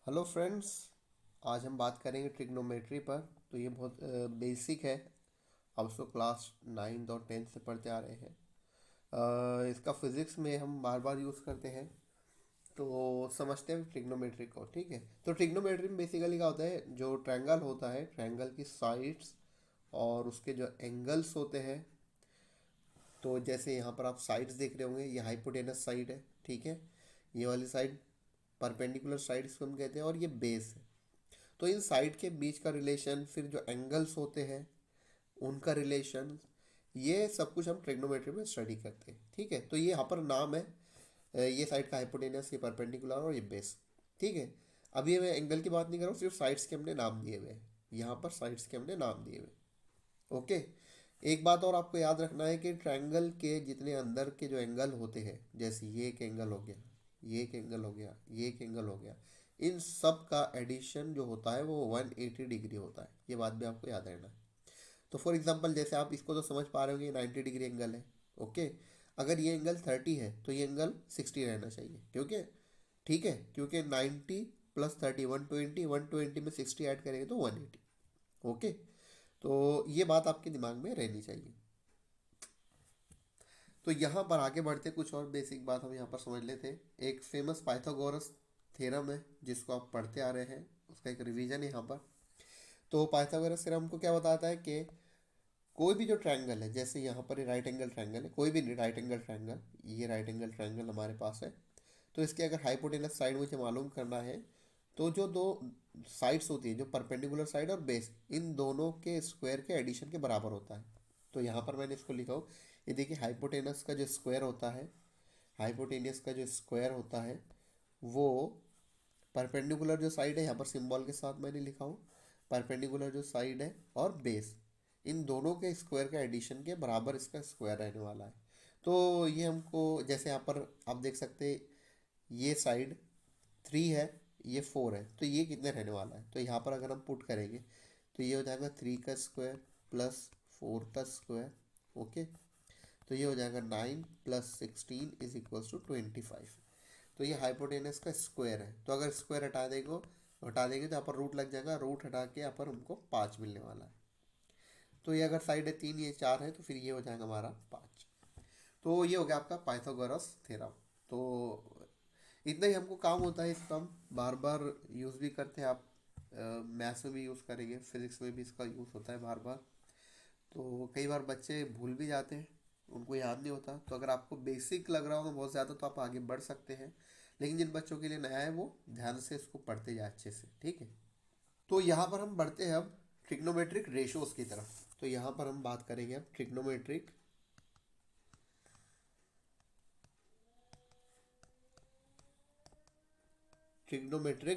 Hello friends. आज हम बात करेंगे ट्रिग्नोमेट्री पर। तो ये बहुत बेसिक है। आप उसको क्लास 9 और 10 से पढ़ते आ रहे हैं। इसका फिजिक्स में हम बार बार यूज़ करते हैं। तो समझते हैं ट्रिग्नोमेट्री को। ठीक है, तो ट्रिग्नोमेट्री में बेसिकली क्या होता है, जो ट्रायंगल होता है, ट्रायंगल की साइड्स और उसके जो एंगल्स होते हैं। तो जैसे यहाँ पर आप साइड्स देख रहे होंगे, ये हाइपोटेनस साइड है। ठीक है, ये वाली साइड परपेंडिकुलर साइड इसको हम कहते हैं, और ये बेस है। तो इन साइड के बीच का रिलेशन, फिर जो एंगल्स होते हैं उनका रिलेशन, ये सब कुछ हम ट्रिग्नोमेट्री में स्टडी करते हैं। ठीक है, तो ये यहाँ पर नाम है। ये साइड का हाइपोटेनस, ये परपेंडिकुलर और ये बेस। ठीक है, अब ये मैं एंगल की बात नहीं कर रहा हूँ, सिर्फ साइड्स के हमने नाम दिए हुए हैं। यहाँ पर साइड्स के हमने नाम दिए हुए। ओके। एक बात और आपको याद रखना है कि ट्रायंगल के जितने अंदर के जो एंगल होते हैं, जैसे ये एक एंगल हो गया, ये एक एंगल हो गया, ये एक एंगल हो गया, इन सब का एडिशन जो होता है वो 180 डिग्री होता है। ये बात भी आपको याद रहना है। तो फॉर एग्जांपल, जैसे आप इसको तो समझ पा रहे हो कि 90 डिग्री एंगल है। ओके। अगर ये एंगल 30 है तो ये एंगल 60 रहना चाहिए, क्योंकि ठीक है, क्योंकि 90 प्लस 30 120, 120 में 60 ऐड करेंगे तो 180। ओके। तो ये बात आपके दिमाग में रहनी चाहिए। तो यहाँ पर आगे बढ़ते कुछ और बेसिक बात हम यहाँ पर समझ लेते हैं। एक फेमस पाइथागोरस थ्योरम है जिसको आप पढ़ते आ रहे हैं, उसका एक रिवीजन है यहाँ पर। तो पाइथागोरस थ्योरम हमको क्या बताता है कि कोई भी जो ट्रायंगल है, जैसे यहाँ पर राइट एंगल ट्रायंगल है, कोई भी नहीं, राइट एंगल ट्रायंगल, ये राइट एंगल ट्रायंगल हमारे पास है। तो इसके अगर हाइपोटेनस साइड मुझे मालूम करना है, तो जो दो साइड्स होती है, जो परपेंडिकुलर साइड और बेस, इन दोनों के स्क्वायर के एडिशन के बराबर होता है। तो यहाँ पर मैंने इसको लिखा हो, ये देखिए, हाइपोटेनस का जो स्क्वायर होता है, हाइपोटेनियस का जो स्क्वायर होता है, वो परपेंडिकुलर जो साइड है, यहाँ पर सिंबल के साथ मैंने लिखा हूँ, परपेंडिकुलर जो साइड है और बेस, इन दोनों के स्क्वायर का एडिशन के बराबर इसका स्क्वायर रहने वाला है। तो ये हमको, जैसे यहाँ पर आप देख सकते हैं, ये साइड 3 है, ये 4 है, तो ये कितने रहने वाला है, तो यहाँ पर अगर हम पुट करेंगे तो ये हो जाएगा 3 का स्क्वायर प्लस 4 का स्क्वायर। ओके। तो ये हो जाएगा 9 प्लस 16 इज इक्वल्स टू 25। तो ये हाइपोटेनस का स्क्वायर है। तो अगर स्क्वायर हटा देंगे तो यहाँ पर रूट लग जाएगा, रूट हटा के यहाँ पर हमको 5 मिलने वाला है। तो ये अगर साइड है 3, ये 4 है, तो फिर ये हो जाएगा हमारा 5। तो ये हो गया आपका पाइथागोरस थ्योरम। तो इतना ही हमको काम होता है, इसका हम बार बार यूज़ भी करते हैं। आप मैथ्स में भी यूज़ करेंगे, फिजिक्स में भी इसका यूज़ होता है बार बार। तो कई बार बच्चे भूल भी जाते हैं, उनको याद नहीं होता। तो अगर आपको बेसिक लग रहा होगा बहुत ज़्यादा तो आप आगे बढ़ सकते हैं, लेकिन जिन बच्चों के लिए नया है वो ध्यान से इसको पढ़ते जाए अच्छे से। ठीक है, तो यहाँ पर हम बढ़ते हैं अब ट्रिग्नोमेट्रिक रेशोज की तरफ। तो यहाँ पर हम बात करेंगे अब ट्रिग्नोमेट्रिक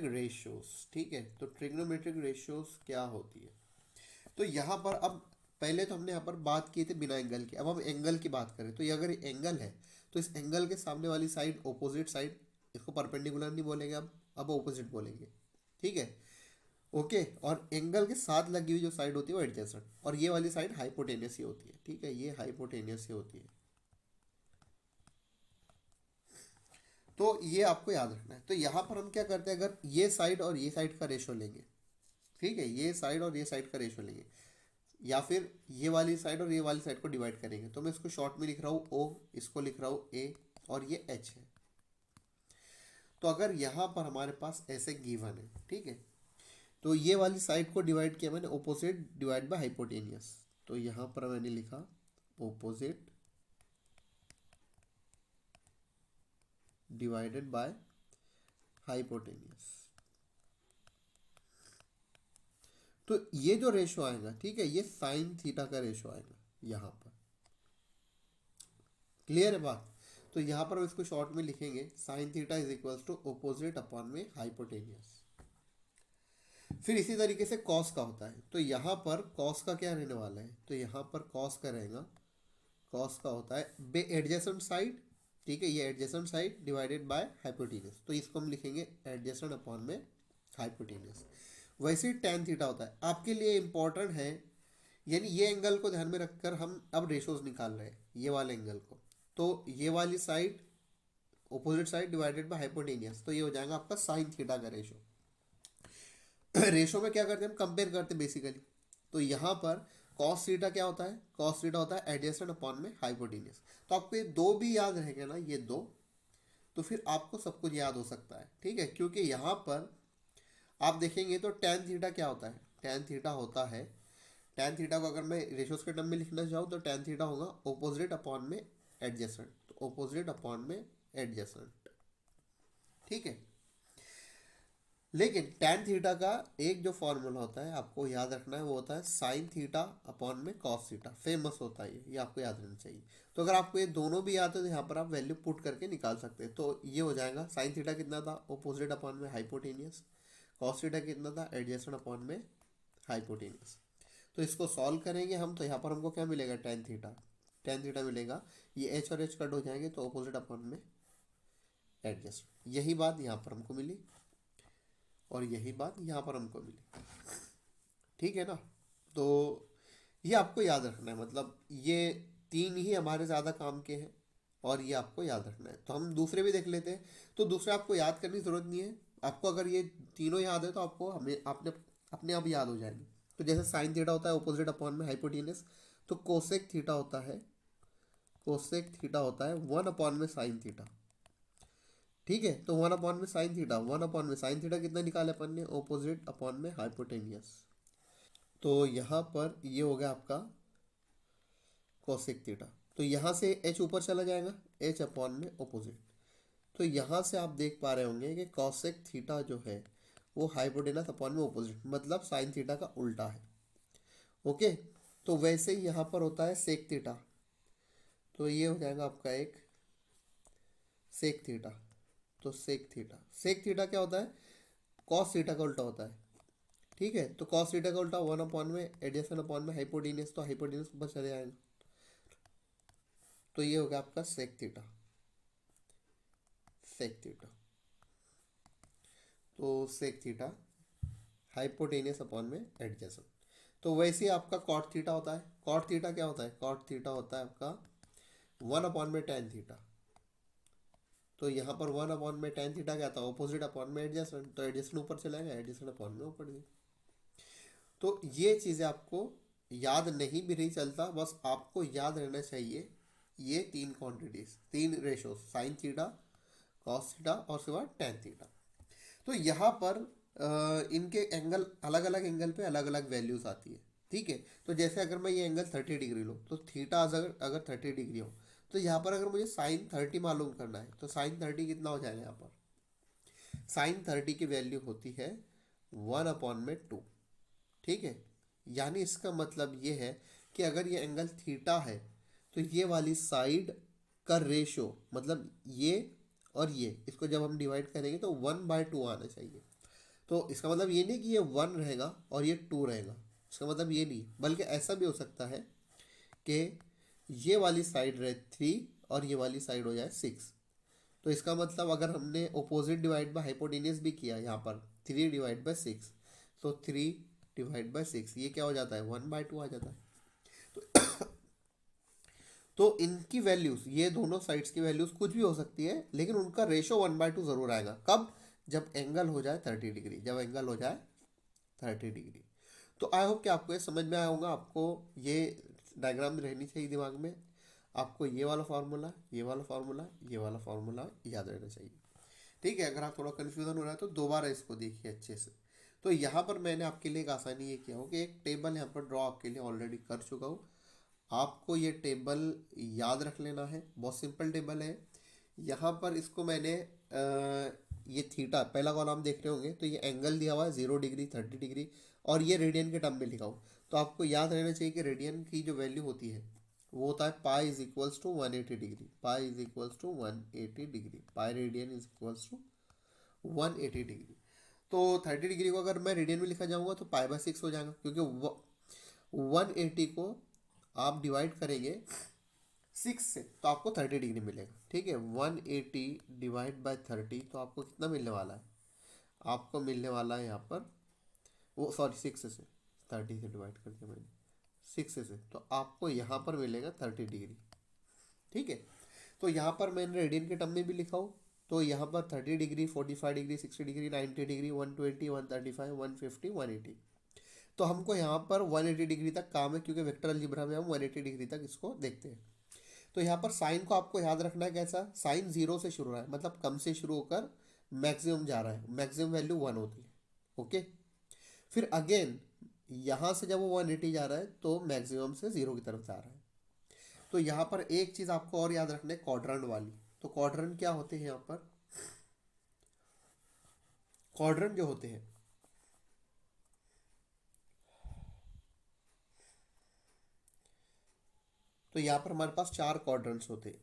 रेशियोज। ठीक है, तो ट्रिग्नोमेट्रिक रेशियोज क्या होती है। तो यहाँ पर अब, पहले तो हमने यहाँ पर बात की थी बिना एंगल की, अब हम एंगल की बात करें तो ये अगर एंगल है तो इस एंगल के सामने वाली साइड, ऑपोजिट साइड, इसको परपेंडिकुलर नहीं बोलेंगे, अब ऑपोजिट बोलेंगे। ठीक है। ओके। और एंगल के साथ लगी हुई जो साइड होती है वो एडजेसेंट, और ये वाली साइड हाइपोटेनियस ही होती है। ठीक है, ये हाइपोटेनियस ही होती है। तो ये आपको याद रखना है। तो यहाँ पर हम क्या करते हैं, अगर ये साइड और ये साइड का रेशो लेंगे, ठीक है, ये साइड और ये साइड का रेशो लेंगे, या फिर ये वाली साइड और ये वाली साइड को डिवाइड करेंगे, तो मैं इसको शॉर्ट में लिख रहा हूँ ओ, इसको लिख रहा हूँ ए, और ये एच है। तो अगर यहाँ पर हमारे पास ऐसे गिवन है, ठीक है, तो ये वाली साइड को डिवाइड किया मैंने ओपोजिट डिवाइड बाय हाइपोटेनियस। तो यहाँ पर मैंने लिखा ओपोजिट डिवाइडेड बाय हाइपोटेनियस। तो ये जो रेशो आएगा, ठीक है, ये साइन थीटा का रेशो आएगा यहाँ पर। क्लियर है बात। तो यहाँ पर हम इसको शॉर्ट में लिखेंगे, sine theta is equals to opposite upon में हाइपोटेनियस। फिर इसी तरीके से कॉस का होता है। तो यहाँ पर कॉस का क्या रहने वाला है, तो यहाँ पर कॉस का रहेगा, कॉस का होता है बे एडजेसेंट साइड। ठीक है, ये adjacent side divided by hypotenuse, तो इसको हम लिखेंगे एडजेसेंट अपॉन में हाइपोटेनियस। वैसे ही टेन थीटा होता है, आपके लिए इंपॉर्टेंट है, यानी ये एंगल को ध्यान में रखकर हम अब रेशोज निकाल रहे हैं, ये वाले एंगल को। तो ये वाली side, opposite side divided by hypotenuse, तो ये हो जाएगा आपका साइन थीटा का रेशो। रेशो में क्या करते हैं हम, कंपेयर करते हैं बेसिकली। तो यहाँ पर कॉस थीटा क्या होता है, कॉस थीटा होता है एडजेसेंट अपॉन में हाइपोटेन्यूस। तो आपको ये दो भी याद रहेगा ना, ये दो, तो फिर आपको सब कुछ याद हो सकता है, ठीक है। क्योंकि यहाँ पर आप देखेंगे तो टेन थीटा क्या होता है, टेन थीटा होता है, टेन थीटा को अगर मैं रेशियोज के टर्म में लिखना चाहूँ तो टेन थीटा होगा ओपोजिट अपॉन में एडजेसेंट, तो ओपोजिट अपॉन में एडजेसेंट, ठीक है। लेकिन टेन थीटा का एक जो फॉर्मूला होता है आपको याद रखना है, वो होता है साइन थीटा अपॉन में कॉस थीटा, फेमस होता है ये आपको याद रहना चाहिए। तो अगर आपको ये दोनों भी याद है तो यहाँ पर आप वैल्यू पुट करके निकाल सकते हैं। तो ये हो जाएगा साइन थीटा कितना था, ओपोजिट अपॉन में हाइपोटेनियस, कॉस थीटा कितना था, एडजेसेंट अपॉन में हाइपोटेनियस। तो इसको सॉल्व करेंगे हम, तो यहाँ पर हमको क्या मिलेगा, टेन थीटा, टेन थीटा मिलेगा, ये एच और एच कट हो जाएंगे तो ओपोजिट अपॉन में एडजस्ट, यही बात यहाँ पर हमको मिली और यही बात यहाँ पर हमको मिली, ठीक है ना। तो ये आपको याद रखना है, मतलब ये तीन ही हमारे ज़्यादा काम के हैं और ये आपको याद रखना है। तो हम दूसरे भी देख लेते हैं। तो दूसरे आपको याद करने की ज़रूरत नहीं है, आपको अगर ये तीनों याद है तो आपको हमें अपने अपने आप याद हो जाएंगे। तो जैसे साइन थीटा होता है ओपोजिट अपॉन में हाइपोटेनस, तो कोसेक थीटा होता है, कोसेक थीटा होता है वन अपॉन में साइन थीटा, ठीक है। तो वन अपॉन में साइन थीटा, वन अपॉन में साइन थीटा कितना निकाले अपन ने, ओपोजिट अपॉन में हाइपोटेनियस। तो यहाँ पर ये हो गया आपका कोसेक थीटा। तो यहाँ से एच ऊपर चला जाएगा, एच अपॉन में ओपोजिट। तो यहाँ से आप देख पा रहे होंगे कि कोसेक थीटा जो है वो हाइपोटेनस अपॉन में ओपोजिट, मतलब साइन थीटा का उल्टा है, ओके। तो वैसे ही यहाँ पर होता है सेक थीटा, तो ये हो जाएगा आपका एक सेक थीटा। तो सेक थीटा, सेक थीटा क्या होता है, कॉस थीटा का उल्टा होता है, ठीक है। तो कॉस थीटा का उल्टा वन अपॉन में एडजेसेंट अपॉन में हाइपोटेनियस, तो हाइपोटेनियस ऊपर चले जाएगा, तो ये होगा आपका सेक थीटा, सेक थीटा। तो सेक थीटा हाइपोटेनियस अपॉन में एडजेसेंट। तो वैसे ही आपका कॉट थीटा होता है, कॉट थीटा क्या होता है, कॉट थीटा होता है आपका वन अपॉन में टेन थीटा। तो यहाँ पर वन अपॉन में टेन थीटा क्या था, ऑपोजिट अपॉन में एडजेसेंट, तो एडजेसेंट ऊपर चलाएगा, एडजेसेंट अपॉन में ऊपर गई। तो ये चीज़ें आपको याद नहीं भी नहीं चलता, बस आपको याद रहना चाहिए ये तीन क्वांटिटीज, तीन ratios, sine theta, cos theta और उसके बाद टेन थीटा। तो यहाँ पर इनके एंगल अलग अलग एंगल पे अलग अलग वैल्यूज आती है, ठीक है। तो जैसे अगर मैं ये एंगल 30 डिग्री लूँ तो थीटा अगर अगर 30 डिग्री हो, तो यहाँ पर अगर मुझे साइन 30 मालूम करना है तो साइन 30 कितना हो जाएगा, यहाँ पर साइन 30 की वैल्यू होती है वन अपॉन में टू, ठीक है। यानी इसका मतलब ये है कि अगर ये एंगल थीटा है तो ये वाली साइड का रेशो, मतलब ये और ये, इसको जब हम डिवाइड करेंगे तो वन बाय टू आना चाहिए। तो इसका मतलब ये नहीं कि ये वन रहेगा और ये टू रहेगा, इसका मतलब ये नहीं, बल्कि ऐसा भी हो सकता है कि ये वाली साइड रहे थ्री और ये वाली साइड हो जाए सिक्स। तो इसका मतलब अगर हमने ओपोजिट डिवाइड बाय हाइपोटेनियस भी किया यहाँ पर, थ्री डिवाइड बाय सिक्स, तो थ्री डिवाइड बाय सिक्स ये क्या हो जाता है, वन बाय टू आ जाता है। तो इनकी वैल्यूज, ये दोनों साइड्स की वैल्यूज कुछ भी हो सकती है, लेकिन उनका रेशो वन बाय टू जरूर आएगा। कब, जब एंगल हो जाए 30 डिग्री, जब एंगल हो जाए 30 डिग्री। तो आई होप कि आपको ये समझ में आया होगा, आपको ये डायग्राम में रहनी चाहिए दिमाग में, आपको ये वाला फार्मूला, ये वाला फार्मूला, ये वाला फार्मूला याद रहना चाहिए, ठीक है। अगर आप थोड़ा कन्फ्यूजन हो रहा है तो दोबारा इसको देखिए अच्छे से। तो यहाँ पर मैंने आपके लिए एक आसानी ये किया हो कि एक टेबल यहाँ पर ड्रॉ आपके लिए ऑलरेडी कर चुका हूँ। आपको ये टेबल याद रख लेना है, बहुत सिंपल टेबल है। यहाँ पर इसको मैंने ये थीटा पहला कॉलम देख रहे होंगे, तो ये एंगल दिया हुआ है 0 डिग्री, 30 डिग्री, और ये रेडियन के टर्म में लिखा हो। तो आपको याद रहना चाहिए कि रेडियन की जो वैल्यू होती है वो होता है pi is equals to 180 degree, pi is equals to 180 degree, pi radian is equals to 180 degree. तो 30 डिग्री को अगर मैं रेडियन में लिखा जाऊंगा तो पाई बाय सिक्स हो जाएगा, क्योंकि 180 को आप डिवाइड करेंगे सिक्स से तो आपको 30 डिग्री मिलेगा, ठीक है। 180 डिवाइड बाय 30, तो आपको कितना मिलने वाला है, आपको मिलने वाला है यहाँ पर, वो सॉरी सिक्स से, 30 से डिवाइड कर दिया मैंने, सिक्स से, तो आपको यहाँ पर मिलेगा 30 डिग्री, ठीक है। तो यहाँ पर मैंने रेडियन के टर्म में भी लिखा हो, तो यहाँ पर 30 डिग्री, 45 डिग्री, 60 डिग्री, 90 डिग्री, 120, 135, 150, 180। तो हमको यहाँ पर 180 डिग्री तक काम है, क्योंकि वेक्टर अलजेब्रा में हम 180 डिग्री तक इसको देखते हैं। तो यहाँ पर साइन को आपको याद रखना है कैसा, साइन 0 से शुरू हो रहा है, मतलब कम से शुरू होकर मैक्सिमम जा रहा है, मैक्सिमम वैल्यू 1 होती है। ओके, फिर अगेन यहाँ से जब वो 180 जा रहा है तो मैक्सिमम से 0 की तरफ जा रहा है। तो यहाँ पर एक चीज़ आपको और याद रखना है, क्वाड्रेंट वाली। तो क्वाड्रेंट क्या होते हैं यहाँ पर, क्वाड्रेंट जो होते हैं, तो यहाँ पर हमारे पास 4 क्वाड्रेंट्स होते हैं।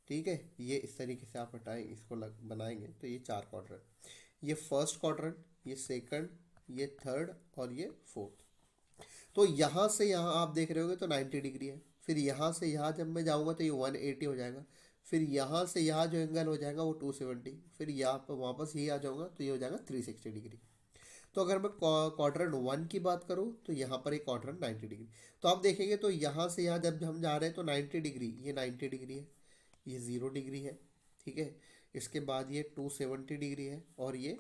ठीक है, ये इस तरीके से आप हटाएंगे, इसको बनाएंगे तो ये 4 क्वाड्रेंट, ये फर्स्ट क्वाड्रेंट, ये सेकंड, ये थर्ड और ये फोर्थ। तो यहाँ से यहाँ आप देख रहे होगे तो 90 डिग्री है। फिर यहाँ से यहाँ जब मैं जाऊँगा तो ये 180 हो जाएगा। फिर यहाँ से यहाँ जो एंगल हो जाएगा वो 270। फिर यहाँ पर वापस ये आ जाऊँगा तो ये हो जाएगा 360 डिग्री। तो अगर मैं क्वाड्रेंट 1 की बात करूँ तो यहाँ पर एक क्वाड्रेंट 90 डिग्री। तो आप देखेंगे तो यहाँ से यहाँ जब हम जा रहे हैं तो 90 डिग्री, ये 90 डिग्री है, ये 0 डिग्री है। ठीक है, इसके बाद ये 270 डिग्री है और ये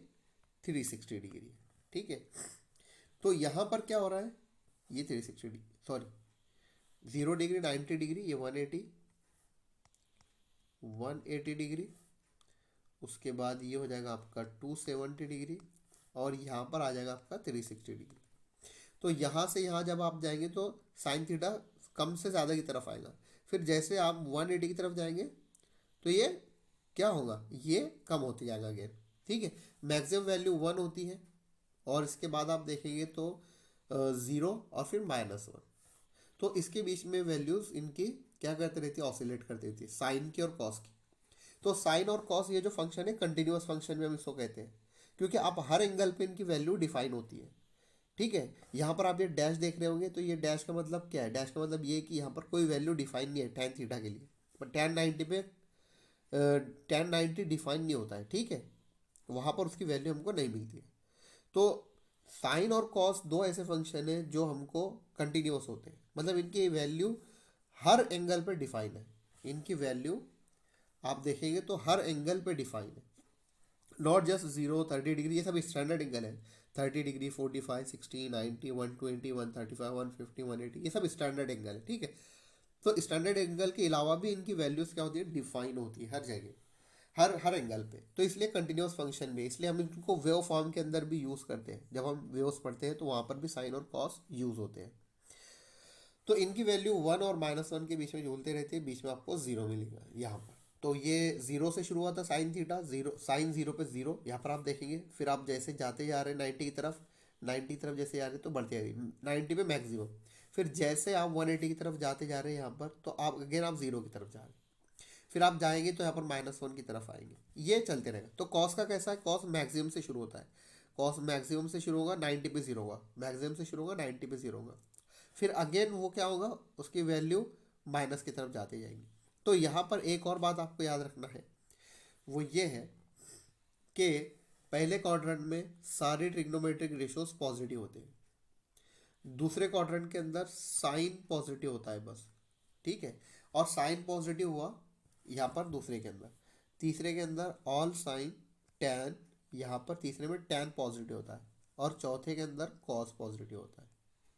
360 डिग्री है। ठीक है, तो यहाँ पर क्या हो रहा है, ये 360 डिग्री, सॉरी 0 डिग्री, 90 डिग्री, ये 180 डिग्री, उसके बाद ये हो जाएगा आपका 270 डिग्री और यहाँ पर आ जाएगा आपका 360 डिग्री। तो यहाँ से यहाँ जब आप जाएंगे तो साइन थीटा कम से ज़्यादा की तरफ आएगा। फिर जैसे आप 180 की तरफ जाएंगे तो ये क्या होगा, ये कम होते जाएगा अगेन। ठीक है, मैक्सिमम वैल्यू 1 होती है और इसके बाद आप देखेंगे तो 0 और फिर -1। तो इसके बीच में वैल्यूज़ इनकी क्या करते रहती है, ऑसिलेट करती रहती है, साइन की और कॉस की। तो साइन और कॉस ये जो फंक्शन है कंटिन्यूअस फंक्शन में हम इसको कहते हैं, क्योंकि आप हर एंगल पे इनकी वैल्यू डिफाइन होती है। ठीक है, यहाँ पर आप ये डैश देख रहे होंगे तो ये डैश का मतलब क्या है, डैश का मतलब ये है कि यहाँ पर कोई वैल्यू डिफाइन नहीं है टेन थीटा के लिए, पर टेन 90 डिफाइन नहीं होता है। ठीक है, वहाँ पर उसकी वैल्यू हमको नहीं मिलती है। तो साइन और कॉस दो ऐसे फंक्शन है जो हमको कंटिन्यूअस होते हैं, मतलब इनकी वैल्यू हर एंगल पर डिफाइन है। इनकी वैल्यू आप देखेंगे तो हर एंगल पे डिफाइन है, नॉट जस्ट 0, 30 डिग्री, ये सब स्टैंडर्ड एंगल है। 30 डिग्री, 45, 60, 90, 120, 135, 150, 180, ये सब स्टैंडर्ड एंगल है। ठीक है, तो स्टैंडर्ड एंगल के अलावा भी इनकी वैल्यूज क्या होती है, डिफाइन होती है हर जगह, हर हर एंगल पे। तो इसलिए कंटिन्यूस फंक्शन भी, इसलिए हम इनको वेव फॉर्म के अंदर भी यूज़ करते हैं। जब हम वेव्स पढ़ते हैं तो वहाँ पर भी साइन और कॉस यूज़ होते हैं। तो इनकी वैल्यू 1 और -1 के बीच में झूलते रहती है, बीच में आपको 0 मिलेगा यहाँ पर। तो ये 0 से शुरू हुआ था साइन थीटा, 0 साइन 0 पे 0 यहाँ पर आप देखेंगे। फिर आप जैसे जाते जा रहे हैं 90 की तरफ, 90 की तरफ जैसे जा रहे हैं तो बढ़ते जा रही है 90 पे मैक्सिमम। फिर जैसे आप 180 की तरफ जाते जा रहे हैं यहाँ पर तो आप अगेन आप 0 की तरफ जा रहे हैं। फिर आप जाएंगे तो यहाँ पर -1 की तरफ आएंगे, ये चलते रहेगा। तो कॉस का कैसा है, कॉस मैक्सिमम से शुरू होता है, कॉस मैक्सिमम से शुरू होगा 90 पे 0 होगा, मैक्सिमम से शुरू होगा 90 पे 0 होगा। फिर अगेन वो क्या होगा, उसकी वैल्यू माइनस की तरफ जाती जाएंगी। तो यहाँ पर एक और बात आपको याद रखना है, वो ये है कि पहले क्वाड्रेंट में सारे ट्रिग्नोमेट्रिक रेशियोज पॉजिटिव होते हैं, दूसरे क्वाड्रेंट के अंदर साइन पॉजिटिव होता है बस। ठीक है, और साइन पॉजिटिव हुआ यहाँ पर दूसरे के अंदर, तीसरे के अंदर ऑल साइन टैन, यहाँ पर तीसरे में टैन पॉजिटिव होता है, और चौथे के अंदर कॉस पॉजिटिव होता है।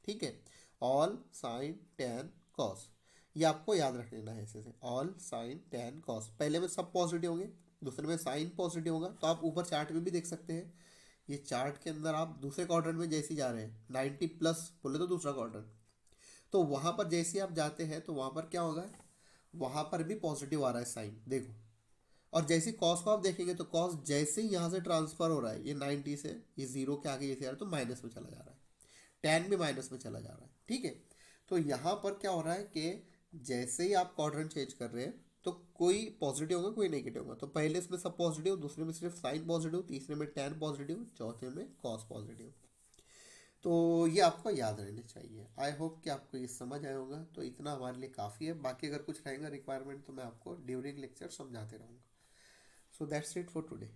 ठीक है, ऑल साइन टैन कॉस, ये आपको याद रख लेना है ऐसे से, ऑल साइन टैन कॉस। पहले में सब पॉजिटिव होंगे, दूसरे में साइन पॉजिटिव होगा। तो आप ऊपर चार्ट में भी देख सकते हैं, ये चार्ट के अंदर आप दूसरे क्वाड्रेंट में जैसे ही जा रहे हैं 90+ बोले तो दूसरा क्वाड्रेंट, तो वहाँ पर जैसे ही आप जाते हैं तो वहाँ पर क्या होगा, वहाँ पर भी पॉजिटिव आ रहा है साइन, देखो। और जैसे कॉस को आप देखेंगे तो कॉस जैसे ही यहाँ से ट्रांसफर हो रहा है, ये 90 से ये 0 के आगे जैसे आ रहा है तो माइनस में चला जा रहा है, टैन भी माइनस में चला जा रहा है। ठीक है, तो यहाँ पर क्या हो रहा है कि जैसे ही आप क्वाड्रेंट चेंज कर रहे हैं तो कोई पॉजिटिव होगा कोई नेगेटिव होगा। तो पहले इसमें सब पॉजिटिव, दूसरे में सिर्फ साइन पॉजिटिव, तीसरे में टैन पॉजिटिव, चौथे में कॉस पॉजिटिव। तो ये आपको याद रहना चाहिए। आई होप कि आपको ये समझ आया होगा। तो इतना हमारे लिए काफ़ी है, बाकी अगर कुछ रहेगा रिक्वायरमेंट तो मैं आपको ड्यूरिंग लेक्चर समझाते रहूँगा। So that's it for today.